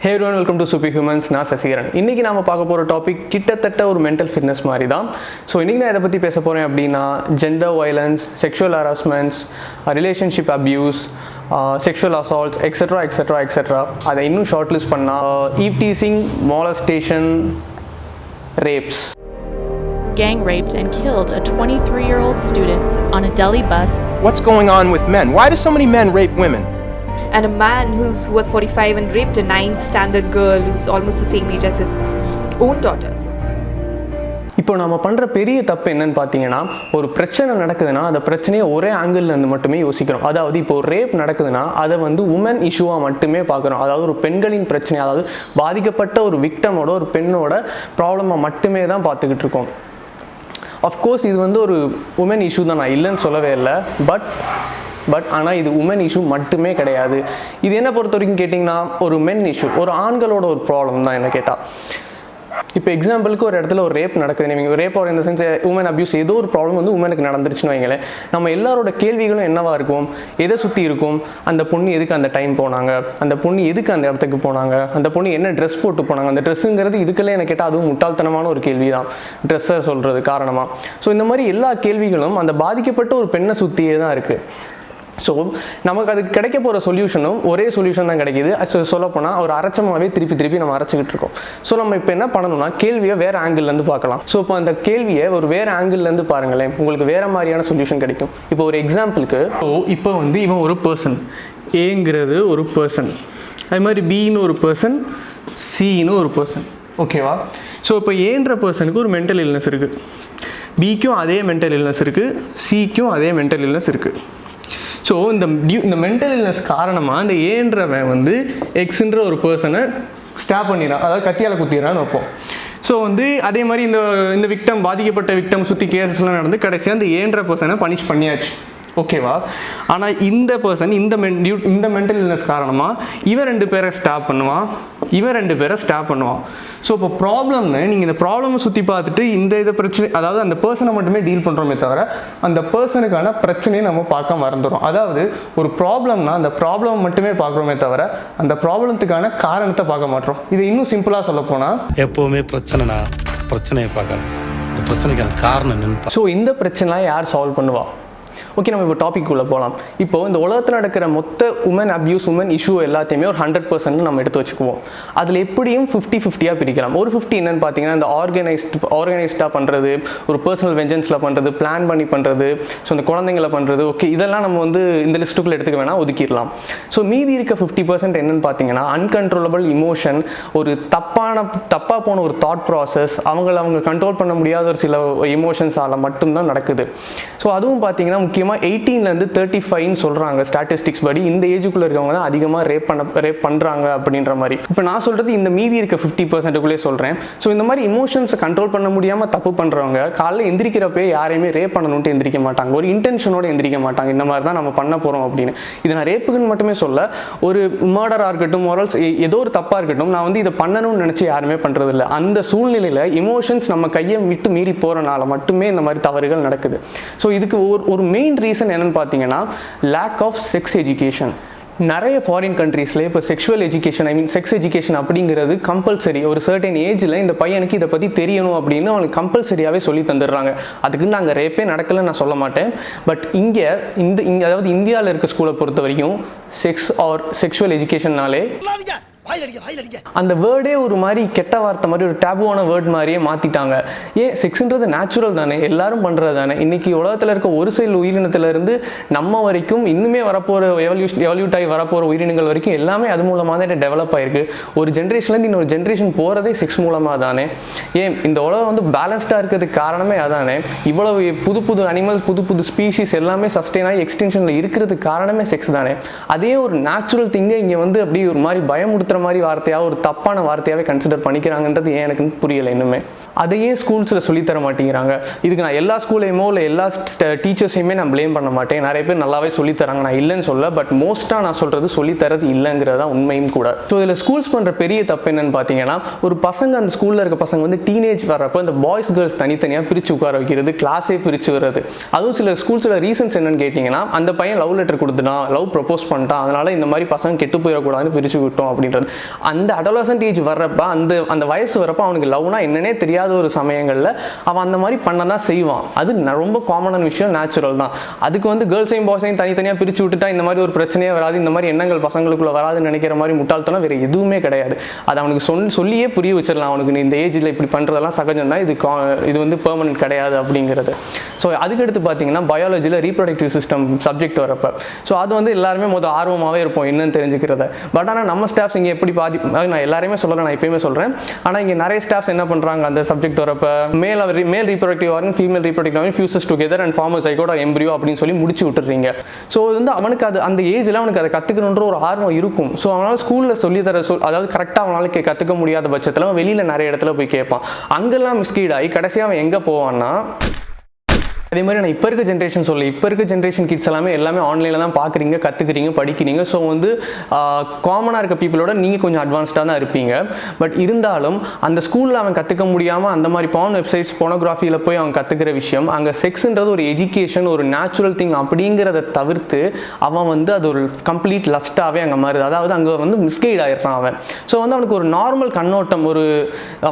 Hey everyone, welcome to Superhumans. நான் சசிகரன். இன்னைக்கு நாம பார்க்க போற டாபிக் கிட்டத்தட்ட ஒரு மென்டல் ஃபிட்னஸ் மாதிரி தான். ஸோ இன்னைக்கு நான் இதை பற்றி பேச போகிறேன் அப்படின்னா gender violence, sexual harassments, relationship abuse, sexual assaults, etc. அதை இன்னும் ஷார்ட் லிஸ்ட் பண்ணால் eve teasing, molestation, rapes. Gang raped and killed a 23-year-old student on a Delhi bus. What's going on with men? Why do so many men rape women? And a man who was 45 and raped a 9th standard girl who's almost the same age as his own daughter. இப்போ நம்ம பண்ணுற பெரிய தப்பு என்னன்னு பார்த்தீங்கன்னா, ஒரு பிரச்சனை நடக்குதுன்னா அந்த பிரச்சனையை ஒரே ஆங்கிள்லேருந்து மட்டுமே யோசிக்கிறோம். அதாவது இப்போ ஒரு ரேப் நடக்குதுன்னா அதை உமன் இஷ்யூவாக மட்டுமே பார்க்குறோம். அதாவது ஒரு பெண்களின் பிரச்சனை, அதாவது பாதிக்கப்பட்ட ஒரு விக்டமோட, ஒரு பெண்ணோட ப்ராப்ளமாக மட்டுமே தான் பார்த்துக்கிட்டு இருக்கோம். அஃப்கோர்ஸ் இது ஒரு உமன் இஷ்யூ தான், நான் இல்லைன்னு சொல்லவே இல்லை. பட் ஆனால் இது உமன் இஷ்யூ மட்டுமே கிடையாது. இது என்ன பொறுத்த வரைக்கும் கேட்டிங்கன்னா ஒரு மென் இஷ்யூ, ஒரு ஆண்களோட ஒரு ப்ராப்ளம் தான் என்ன கேட்டால். இப்போ எக்ஸாம்பிளுக்கு ஒரு இடத்துல ஒரு ரேப் நடக்குது, நீங்கள் ரேப் ஆர் இந்த சென்ஸ் உமன் அப்யூஸ், ஏதோ ஒரு ப்ராப்ளம் உமனுக்கு நடந்துருச்சுன்னு வைங்களேன். நம்ம எல்லாரோட கேள்விகளும் என்னவா இருக்கும், எதை சுற்றி இருக்கும், அந்த பொண்ணு எதுக்கு அந்த டைம் போனாங்க, அந்த பொண்ணு எதுக்கு அந்த இடத்துக்கு போனாங்க, அந்த பொண்ணு என்ன ட்ரெஸ் போட்டு போனாங்க, அந்த ட்ரெஸ்ஸுங்கிறது இதுக்கெல்லாம் என்ன கேட்டால் அதுவும் முட்டாள்தனமான ஒரு கேள்வி தான், ட்ரெஸ்ஸை சொல்கிறது காரணமாக. ஸோ இந்த மாதிரி எல்லா கேள்விகளும் அந்த பாதிக்கப்பட்ட ஒரு பெண்ணை சுற்றியே தான் இருக்குது. ஸோ நமக்கு அதுக்கு கிடைக்க போகிற சொல்யூஷனும் ஒரே சொல்யூஷன் தான் கிடைக்கிது. சொல்லப்போனால் ஒரு அரைச்சமாகவே திருப்பி நம்ம அரைச்சிக்கிட்டு இருக்கோம். ஸோ நம்ம இப்போ என்ன பண்ணணும்னா கேள்வியை வேறு ஆங்கிள்லேருந்து பார்க்கலாம். ஸோ இப்போ அந்த கேள்வியை ஒரு வேறு ஆங்கிள்லேருந்து பாருங்களேன், உங்களுக்கு வேறு மாதிரியான சொல்யூஷன் கிடைக்கும். இப்போ ஒரு எக்ஸாம்பிளுக்கு, இப்போ இவன் ஒரு பர்சன், ஏங்கிறது ஒரு பர்சன், அது மாதிரி பின்னு ஒரு பர்சன், சின்னு ஒரு பர்சன், ஓகேவா? ஸோ இப்போ ஏன்ற பர்சனுக்கு ஒரு மென்டல் இல்னஸ் இருக்குது, பிக்கும் அதே மென்டல் இல்னஸ் இருக்குது, சிக்கும் அதே மென்டல் இல்னஸ் இருக்குது. ஸோ இந்த மென்டல் இல்னஸ் காரணமாக இந்த ஏன்றவன் எக்ஸுன்ற ஒரு பர்சனை ஸ்டாப் பண்ணிடுறான், அதாவது கத்தியால் குத்திடுறான்னு வைப்போம். ஸோ அதே மாதிரி இந்த விக்டம், பாதிக்கப்பட்ட விக்டம் சுற்றி கேசஸ்லாம் நடந்து கடைசியாக அந்த ஏன்ற பர்சனை பனிஷ் பண்ணியாச்சு, ஓகேவா? ஆனால் இந்த பர்சன் இந்த மென்டல் இல்னஸ் காரணமாக இவன் 2 பேரை ஸ்டாப் பண்ணுவான், இவன் 2 பேரை ஸ்டாப் பண்ணுவான். ஸோ இப்போ ப்ராப்ளம்னு நீங்கள் இந்த ப்ராப்ளமை சுற்றி பார்த்துட்டு இதை பிரச்சனை, அதாவது அந்த பர்சனை மட்டுமே டீல் பண்ணுறோமே தவிர அந்த பர்சனுக்கான பிரச்சனையை நம்ம பார்க்க மறந்துடும். அதாவது ஒரு ப்ராப்ளம்னா அந்த ப்ராப்ளம் மட்டுமே பார்க்குறோமே தவிர அந்த ப்ராப்ளத்துக்கான காரணத்தை பார்க்க மாட்டோம். இதை இன்னும் சிம்பிளாக சொல்ல போனால், எப்போவுமே பிரச்சனையை பார்க்காது, இந்த பிரச்சனைக்கான காரணம் என்னன்னு. ஸோ இந்த பிரச்சனைலாம் யார் சால்வ் பண்ணுவா? ஓகே, நம்ம இப்போ டாபிக் உள்ள போகலாம். இப்போது இந்த உலகத்தில் நடக்கிற மொத்த உமன் அப்யூஸ், உமன் இஷ்யூ எல்லாத்தையுமே ஒரு 100% நம்ம எடுத்து வச்சுக்குவோம். அதில் எப்படியும் 50-50 பிரிக்கலாம். ஒரு 50 என்னன்னு பார்த்தீங்கன்னா இந்த ஆர்கனைஸ்டாக பண்ணுறது, ஒரு பர்சனல் வெஞ்சன்ஸில் பண்ணுறது, பிளான் பண்ணி பண்ணுறது, ஸோ இந்த குழந்தைங்களை பண்ணுறது, ஓகே இதெல்லாம் நம்ம இந்த லிஸ்ட்டுக்குள்ளே எடுத்துக்க வேணால் ஒதுக்கிடலாம். ஸோ மீதி இருக்க 50% என்னன்னு பார்த்தீங்கன்னா அன்கண்ட்ரோலபிள் இமோஷன், ஒரு தப்பாக போன ஒரு தாட் ப்ராசஸ், அவங்க கண்ட்ரோல் பண்ண முடியாத ஒரு சில இமோஷன்ஸால் மட்டும்தான் நடக்குது. ஸோ அதுவும் பார்த்தீங்கன்னா முக்கியமாக 18லேருந்து 35 சொல்கிறாங்க ஸ்டாட்டிஸ்டிக்ஸ் படி. இந்த ஏஜுக்குள்ளே இருக்கவங்க தான் அதிகமாக ரேப் பண்ணுறாங்க அப்படின்ற மாதிரி. இப்போ நான் சொல்கிறது இந்த மீதி இருக்க 50%க்குள்ளே சொல்கிறேன். ஸோ இந்த மாதிரி இமோஷன்ஸை கண்ட்ரோல் பண்ண முடியாமல் தப்பு பண்ணுறவங்க காலையில் எந்திரிக்கிறப்பே யாரையுமே ரேப் பண்ணணுன்ட்டு எந்திரிக்க மாட்டாங்க, ஒரு இன்டென்ஷனோடு எந்திரிக்க மாட்டாங்க, இந்த மாதிரி தான் நம்ம பண்ண போகிறோம் அப்படின்னு. இது நான் ரேப்புக்குன்னு மட்டுமே சொல்ல, ஒரு மர்டராக இருக்கட்டும், மொரல்ஸ் ஏதோ ஒரு தப்பாக இருக்கட்டும், நான் இதை பண்ணணும்னு நினச்சி யாருமே பண்ணுறதில்ல. அந்த சூழ்நிலையில் இமோஷன்ஸ் நம்ம கையை விட்டு மீறி போகிறனால மட்டுமே இந்த மாதிரி தவறுகள் நடக்குது. ஸோ இதுக்கு ஒரு மெயின் ரீசன் என்னன்னு பார்த்தீங்கன்னா லேக் ஆஃப் செக்ஸ் எஜுகேஷன். நிறைய ஃபாரின் கண்ட்ரீஸில் இப்போ செக்ஷுவல் எஜுகேஷன், செக்ஸ் எஜுகேஷன் அப்படிங்கிறது கம்பல்சரி. ஒரு சர்டன் ஏஜில் இந்த பையனுக்கு இதை பற்றி தெரியணும் அப்படின்னு அவனுக்கு கம்பல்சரியாகவே சொல்லி தந்துடுறாங்க. அதுக்கு நாங்கள் ரேப்பே நடக்கலைன்னு நான் சொல்ல மாட்டேன். பட் இங்கே அதாவது இந்தியாவில் இருக்க ஸ்கூலை பொறுத்த வரைக்கும் செக்ஸ் ஆர் செக்ஷுவல் எஜுகேஷன்னாலே அந்த வேர்டே ஒரு மாதிரி கெட்ட வார்த்தை மாதிரி, ஒரு டேபுவான வேர்ட் மாதிரியே மாற்றிட்டாங்க. ஏன் செக்ஸ்ன்றது நேச்சுரல் தானே, எல்லாரும் பண்ணுறது தானே. இன்றைக்கி உலகத்தில் இருக்க ஒரு சில உயிரினத்திலேருந்து நம்ம வரைக்கும் இன்னுமே வரப்போகிற எவல்யூட் ஆகி வரப்போகிற உயிரினங்கள் வரைக்கும் எல்லாமே அது மூலமாக தான் டெவலப் ஆகிருக்கு. ஒரு ஜென்ரேஷன்லேருந்து இன்னொரு ஜென்ரேஷன் போகிறதே செக்ஸ் மூலமாக தானே. ஏன் இந்த உலகம் பேலன்ஸ்டாக இருக்கிறதுக்கு காரணமே அதானே. இவ்வளவு புது அனிமல்ஸ், புது ஸ்பீஷீஸ் எல்லாமே சஸ்டெயின் ஆகி எக்ஸ்டென்ஷனில் இருக்கிறதுக்கு காரணமே செக்ஸ் தானே. அதே ஒரு நேச்சுரல் திங்கை இங்கே அப்படி ஒரு மாதிரி பயமுடுத்துற மாதிரி வார்த்தையாக, ஒரு தப்பான வார்த்தையாகவே கன்சிடர் பண்ணிக்கிறாங்கன்றது ஏன் எனக்கு புரியலை இன்னுமே. அதையே ஸ்கூல்ஸில் சொல்லித்தர மாட்டேங்கிறாங்க. இதுக்கு நான் எல்லா ஸ்கூல்லையுமோ இல்லை எல்லா டீச்சர்ஸையுமே நான் ப்ளேம் பண்ண மாட்டேன். நிறைய பேர் நல்லாவே சொல்லித்தராங்க, நான் இல்லைன்னு சொல்ல. பட் மோஸ்ட்டாக நான் சொல்கிறது சொல்லித்தரது இல்லைங்கிறது தான் உண்மையும் கூட. ஸோ இதில் ஸ்கூல்ஸ் பண்ணுற பெரிய தப்பு என்னன்னு பார்த்தீங்கன்னா, ஒரு பசங்க அந்த ஸ்கூலில் இருக்க பசங்க டீனேஜ் வர்றப்போ இந்த பாய்ஸ் கேர்ள்ஸ் தனித்தனியாக பிரித்து உட்கார வைக்கிறது, கிளாஸே பிரித்து வர்றது. அதுவும் சில ஸ்கூல்ஸில் ரீசன்ஸ் என்னன்னு கேட்டிங்கன்னா, அந்த பையன் லவ் லெட்டர் கொடுத்துட்டான், லவ் ப்ரப்போஸ் பண்ணிட்டான், அதனால் இந்த மாதிரி பசங்க கெட்டு போயிடக்கூடாதுன்னு பிரித்து விட்டோம் அப்படின்றது. அந்த அடோலசன்ட் ஏஜ் வர்றப்ப அந்த வயசு வரப்போ அவனுக்கு லவ்னா என்னன்னே தெரியாத ஒரு சமயங்களில் அவன் அந்த மாதிரி பண்ண தான் செய்வான். அது ரொம்ப காமனான விஷயம், நேச்சுரல் தான். அதுக்கு வந்து கேர்ள்ஸையும் பாய்ஸையும் தனித்தனியாக பிரித்து விட்டுட்டா இந்த மாதிரி ஒரு பிரச்சனையே வராது, இந்த மாதிரி எண்ணங்கள் பசங்களுக்குள்ள வராதுன்னு நினைக்கிற மாதிரி முட்டாள்தனம் வேறு எதுவுமே கிடையாது. அது அவனுக்கு சொல்லியே புரிய வச்சிடலாம், அவனுக்கு நீ இந்த ஏஜில் இப்படி பண்ணுறதெல்லாம் சகஜம் தான், இது வந்து பெர்மனன்ட் கிடையாது அப்படிங்கிறது. ஸோ அதுக்கடுத்து பார்த்தீங்கன்னா பயாலஜியில் ரீப்ரொடக்டிவ் சிஸ்டம் சப்ஜெக்ட் வரப்போ ஸோ அது வந்து எல்லாருமே ஆர்வமாகவே இருப்போம் என்னன்னு தெரிஞ்சுக்கிறத. பட் ஆனால் நம்ம ஸ்டாஃப்ஸ் இங்கே எப்படி நான் எல்லாருமே சொல்கிறேன், நான் எப்பயுமே சொல்கிறேன். ஆனால் இங்கே நிறைய ஸ்டாஃப்ஸ் என்ன பண்ணுறாங்க, அந்த சப்ஜெக்ட் வரப்போ மேல் reproductive organ female reproductive organ fuses together and form zygote or embryo அப்படின்னு சொல்லி முடிச்சு விட்டுறீங்க. ஸோ வந்து அவனுக்கு அது அந்த ஏஜில் அவனுக்கு அதை கற்றுக்கணுன்ற ஒரு ஆர்வம் இருக்கும். ஸோ அவனால் ஸ்கூலில் சொல்லித்தர அதாவது கரெக்டாக அவனால் கற்றுக்க முடியாத பட்சத்தில் அவன் வெளியில் நிறைய இடத்துல போய் கேட்பான். அங்கெல்லாம் மிஸ்கைட் ஆகி கடைசியாக அவன் எங்கே போவான்னா, அதே மாதிரி நான் இப்போ இருக்க ஜென்ரேஷன் கிட்ஸ் எல்லாமே ஆன்லைனில் தான் பார்க்குறீங்க, கற்றுக்குறீங்க, படிக்கிறீங்க. ஸோ வந்து காமனாக இருக்க பீப்புளோட நீங்கள் கொஞ்சம் அட்வான்ஸ்டாக தான் இருப்பீங்க. பட் இருந்தாலும் அந்த ஸ்கூலில் அவன் கற்றுக்க முடியாமல் அந்த மாதிரி பான் வெப்சைட்ஸ் போனோகிராஃபியில் போய் அவன் கற்றுக்கிற விஷயம், அங்கே செக்ஸ்ன்றது ஒரு எஜுகேஷன், ஒரு நேச்சுரல் திங் அப்படிங்கிறத தவிர்த்து அவன் வந்து அது ஒரு கம்ப்ளீட் லஸ்ட்டாகவே அங்கே மாறுது. அதாவது அங்கே வந்து மிஸ்கைட் ஆகிடுறான் அவன். ஸோ வந்து அவனுக்கு ஒரு நார்மல் கண்ணோட்டம், ஒரு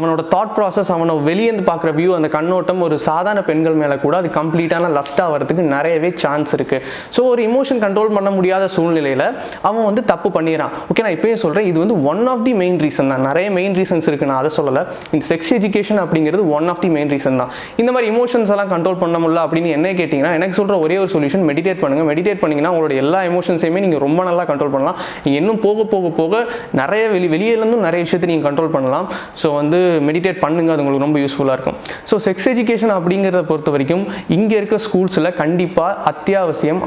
அவனோட தாட் ப்ராசஸ், அவனை வெளியேந்து பார்க்குற வியூ, அந்த கண்ணோட்டம் ஒரு சாதாரண பெண்கள் மேலே கூட அது கம்ப்ளீட்டான லஸ்ட்டாக வரதுக்கு நிறையவே சான்ஸ் இருக்குது. ஸோ ஒரு இமோஷன் கண்ட்ரோல் பண்ண முடியாத சூழ்நிலையில் அவன் வந்து தப்பு பண்ணிடுறான். ஓகே, நான் இப்போயே சொல்கிறேன், இது வந்து one of the main reason தான். நிறைய மெயின் ரீசன்ஸ் இருக்குது, நான் அதை சொல்லலை. இந்த செக்ஸ் எஜுகேஷன் அப்படிங்கிறது one of the main reason தான். இந்த மாதிரி இமோஷன்ஸ் எல்லாம் கண்ட்ரோல் பண்ண முடியல அப்படின்னு என்ன கேட்டிங்கன்னா, எனக்கு சொல்கிற ஒரே ஒரு சொல்யூஷன் மெடிடேட் பண்ணுங்கள். மெடிடேட் பண்ணிங்கன்னா உங்களோட எல்லா எமோஷன்ஸையுமே நீங்கள் ரொம்ப நல்லா கண்ட்ரோல் பண்ணலாம். நீங்கள் இன்னும் போக போக போக நிறைய வெளியிலேருந்தும் நிறைய விஷயத்தை நீங்கள் கண்ட்ரோல் பண்ணலாம். ஸோ வந்து மெடிடேட் பண்ணுங்கள், அது உங்களுக்கு ரொம்ப யூஸ்ஃபுல்லாக இருக்கும். ஸோ செக்ஸ் எஜுகேஷன் அப்படிங்கிறத பொறுத்த வரைக்கும் இங்கே இருக்க ஸ்கூல்ஸில் கண்டிப்பாக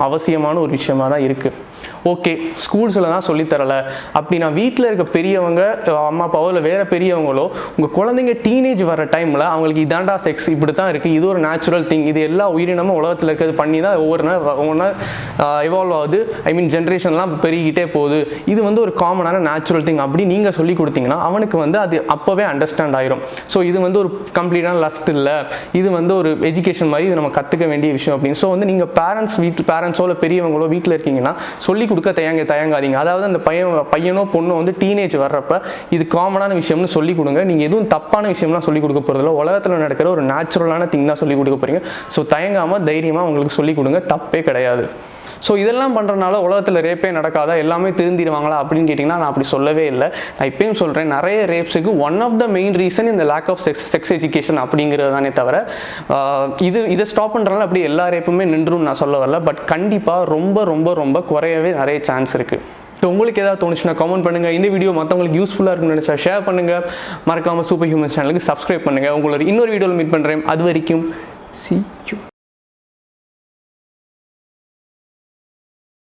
அவசியமான ஒரு விஷயமா தான் இருக்குது. ஓகே, ஸ்கூல்ஸில் தான் சொல்லித்தரலை அப்படின்னா வீட்டில் இருக்க பெரியவங்க, அம்மா அப்பாவோ இல்லை வேறு பெரியவங்களோ, உங்கள் குழந்தைங்க டீனேஜ் வர டைமில் அவங்களுக்கு இதாண்டா செக்ஸ், இப்படி தான் இருக்குது, இது ஒரு நேச்சுரல் திங், இது எல்லா உயிரினமும் உலகத்தில் இருக்கிறது பண்ணி தான் ஒவ்வொன்றா எவால்வ் ஆகுது, ஜென்ரேஷன்லாம் பெருகிட்டே போகுது, இது வந்து ஒரு காமனான நேச்சுரல் திங் அப்படி நீங்கள் சொல்லி கொடுத்தீங்கன்னா அவனுக்கு வந்து அது அப்போவே அண்டர்ஸ்டாண்ட் ஆயிரும். ஸோ இது வந்து ஒரு கம்ப்ளீட்டான லஸ்ட் இல்லை, இது வந்து ஒரு எஜுகேஷன் மாதிரி, இது நம்ம கற்றுக்க வேண்டிய விஷயம் அப்படின்னு. ஸோ வந்து நீங்கள் பேரண்ட்ஸோ இல்லை பெரியவங்களோ வீட்டில் இருக்கீங்கன்னா சொல்லி கொடுக்க தயங்காதீங்க. அதாவது அந்த பையனோ பொண்ணோ வந்து டீனேஜ் வர்றப்ப இது காமனான விஷயம்னு சொல்லி கொடுங்க. நீங்கள் எதுவும் தப்பான விஷயம்லாம் சொல்லி கொடுக்க போகிறதில்ல, உலகத்தில் நடக்கிற ஒரு நேச்சுரலான திங் தான் சொல்லி கொடுக்க போகிறீங்க. ஸோ தயங்காமல் தைரியமாக உங்களுக்கு சொல்லி கொடுங்க, தப்பே கிடையாது. ஸோ இதெல்லாம் பண்ணுறதுனால உலகத்தில் ரேப்பே நடக்காதா, எல்லாமே திருந்திடுவாங்களா அப்படின்னு கேட்டிங்கன்னா நான் அப்படி சொல்லவே இல்லை. நான் இப்பயும் சொல்கிறேன், நிறைய ரேப்ஸுக்கு one of the main reason இந்த லேக் ஆஃப் செக்ஸ் எஜுகேஷன் அப்படிங்கிறது தானே தவிர இதை ஸ்டாப் பண்ணுறதுனால அப்படி எல்லா ரேப்புமே நின்றும் நான் சொல்ல வரல. பட் கண்டிப்பாக ரொம்ப ரொம்ப ரொம்ப குறையவே நிறைய சான்ஸ் இருக்குது. ஸோ உங்களுக்கு ஏதாவது தோணுச்சுன்னா கமெண்ட் பண்ணுங்கள். இந்த வீடியோ மற்றவங்களுக்கு யூஸ்ஃபுல்லாக இருக்குன்னு நினச்சா ஷேர் பண்ணுங்கள். மறக்காமல் சூப்பர் ஹியூமன்ஸ் சேனலுக்கு சப்ஸ்கிரைப் பண்ணுங்கள். உங்களோட இன்னொரு வீடியோவில் மீட் பண்ணுறேன். அது வரைக்கும் see you.